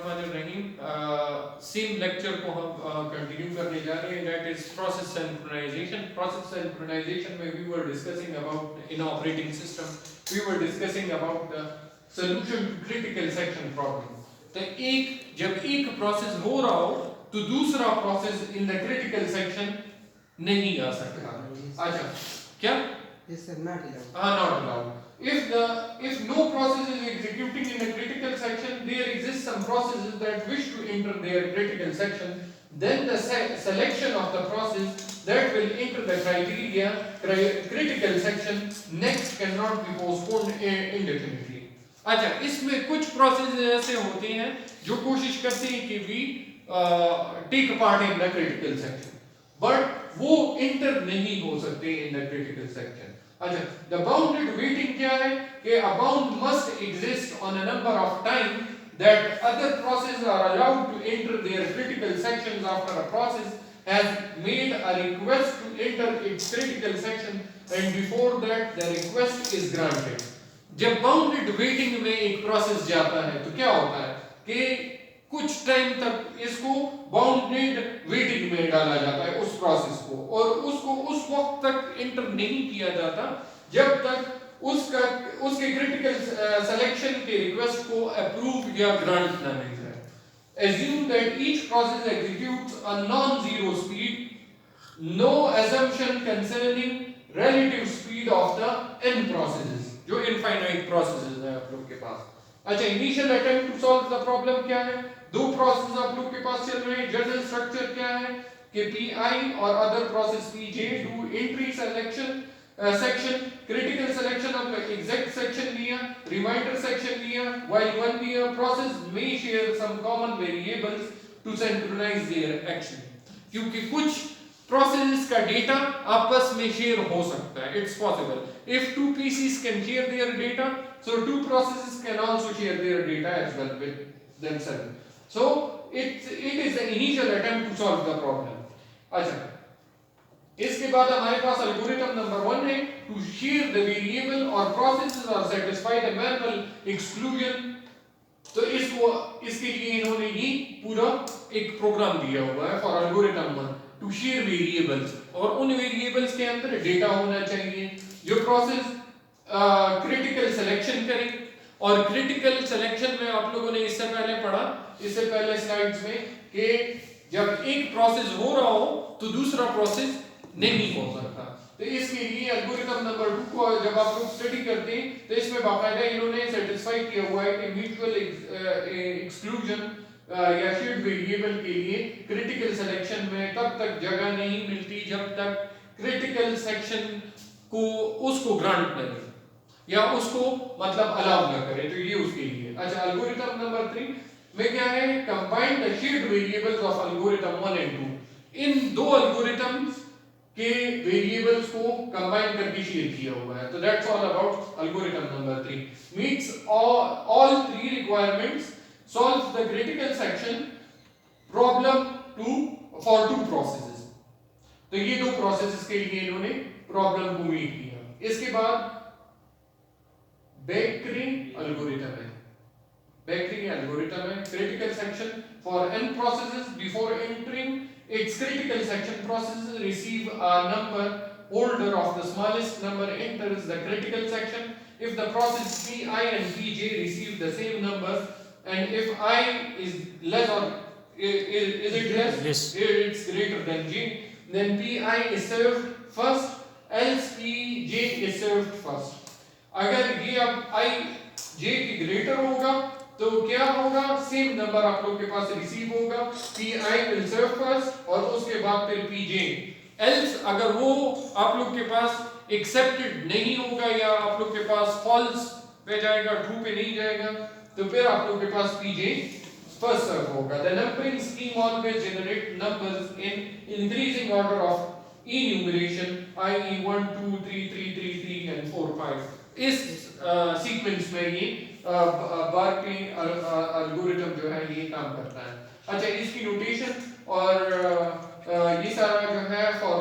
बिस्मिल्लाहिर्रहमानिर्रहीम। Same lecture को हम कंटिन्यू करने जा रहे हैं, that is process synchronization. Process synchronization में we were discussing about in operating system, we were discussing about the solution to critical section problem. तो जब एक प्रोसेस हो रहा हो तो दूसरा process in the critical section नहीं आ सकता। अच्छा, क्या? Yes, sir, not allowed. Not allowed. If no process is executing in a critical section, there exists some processes that wish to enter their critical section. Then the selection of the process that will enter the critical section next cannot be postponed indefinitely. अच्छा, इसमें कुछ process ऐसे होते हैं जो कोशिश करते हैं कि we take part in the critical section, but वो इंटर नहीं हो सकते in the critical section. अच्छा, the bounded waiting क्या है कि a bound must exist on a number of time that other processes are allowed to enter their critical sections after a process has made a request to enter its critical section and before that the request is granted. जब bounded waiting में एक process जाता है तो क्या होता है कि कुछ टाइम तक इसको बाउंडेड वेटिंग में डाला जाता है उस प्रोसेस को, और उसको उस वक्त तक इंटर नहीं किया जाता जब तक उसके क्रिटिकल सिलेक्शन के रिक्वेस्ट को अप्रूव या ग्रांट ना मिल जाए. Assume that each process executes a non-zero speed, no assumption concerning relative speed of the n processes, जो infinite processes है आप लोग के पास. अच्छा, initial attempt to solve the problem क्या है? दो प्रोसेस आप लोग के पास चल रहे हैं. जनरल स्ट्रक्चर क्या है कि पी और other process P do entry selection section, critical selection of the exact section लिया, रिमाइंडर सेक्शन लिया, while one year process may share some common variables to synchronize their action. क्योंकि कुछ processes का data आपस में share हो सकता है. It's possible if two pieces can share their data, so two processes can also share their data as well with themselves. So it is the initial attempt to solve the problem. अच्छा, इसके बाद हमारे पास algorithm number 1 है to share the variable or processes or satisfy the manual exclusion. तो इसके लिए इन्होंने ही पूरा एक प्रोग्राम दिया हुआ है for algorithm 1 to share variables, और उन वेरिएबल्स के अंदर डेटा होना चाहिए जो प्रोसेस क्रिटिकल सिलेक्शन करें. और क्रिटिकल सिलेक्शन में आप लोगों ने इससे पहले स्लाइड्स में कि जब एक प्रोसेस हो रहा हो तो दूसरा प्रोसेस नहीं हो सकता. तो इसके लिए एल्गोरिथम नंबर 2 को जब आप लोग स्टडी करते हैं तो इसमें बाकायदा इन्होंने सेटिस्फाई किया हुआ है कि म्यूचुअल एक्सक्लूजन या शेयर्ड वेरिएबल के लिए क्रिटिकल सिलेक्शन में तब तक जगह नहीं मिलती जब तक क्रिटिकल सेक्शन को उसको ग्रांट न दे या उसको मतलब अलाउ न करे. तो ये उसके लिए. अच्छा, एल्गोरिथम नंबर 3 में क्या है? Combine the shared variables of algorithm 1 and 2. इन दो एल्गोरिथम्स के वेरिएबल्स को कंबाइन करके शेयर किया हुआ है. तो that's all about algorithm number 3. Meets all three requirements, solves the critical section problem for two processes. तो ये दो प्रोसेसेस के लिए इन्होंने प्रॉब्लम को मीट किया. इसके बाद बेकरी एल्गोरिथम है. बेकरी एल्गोरिथम है critical section for n processes before entering its critical section. Processes receive a number order of the smallest number enters the critical section. If the process pi and pj receive the same numbers, and if I is less or is it less? Yes. It's greater than j, then pi is served first, else pj is served first. अगर ये अब i j की greater होगा तो क्या होगा? Same number आप लोग के पास रिसीव होगा. pi will serve first और उसके बाद फिर pj. else अगर वो आप लोग के पास एक्सेप्टेड नहीं होगा या आप लोग के पास फॉल्स पे जाएगा, ट्रू पे नहीं जाएगा, तो फिर आप लोग के पास pj first serve होगा. The numbering scheme always generate numbers in increasing order of enumeration, i.e. 1 2 3 3 3 3 and 4 5. इस सीक्वेंस में ये बार्कली एल्गोरिथम जो है ये काम करता है. अच्छा, इसकी नोटेशन और ये सारा जो है फॉर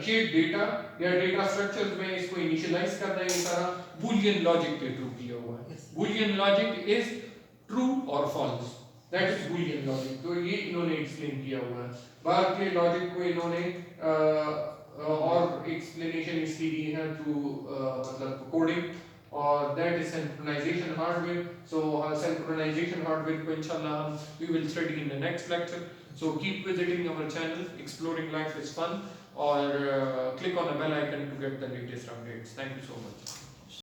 शेड डेटा या डेटा स्ट्रक्चर्स में इसको इनिशियलाइज करना है. ये सारा बूलियन लॉजिक के थ्रू किया हुआ है. बूलियन लॉजिक इज ट्रू और false. That is Boolean logic. तो ये इन्होंने एक्सप्लेन किया हुआ है। बार्कले लॉजिक को इन्होंने और एक्सप्लेनेशन इसकी दी है थ्रू मतलब कोडिंग और that is synchronization hardware. So synchronization hardware को इंशाल्लाह हम we will study in the next lecture. So keep visiting our channel, Exploring Life is Fun, or click on the bell icon to get the latest updates. Thank you so much.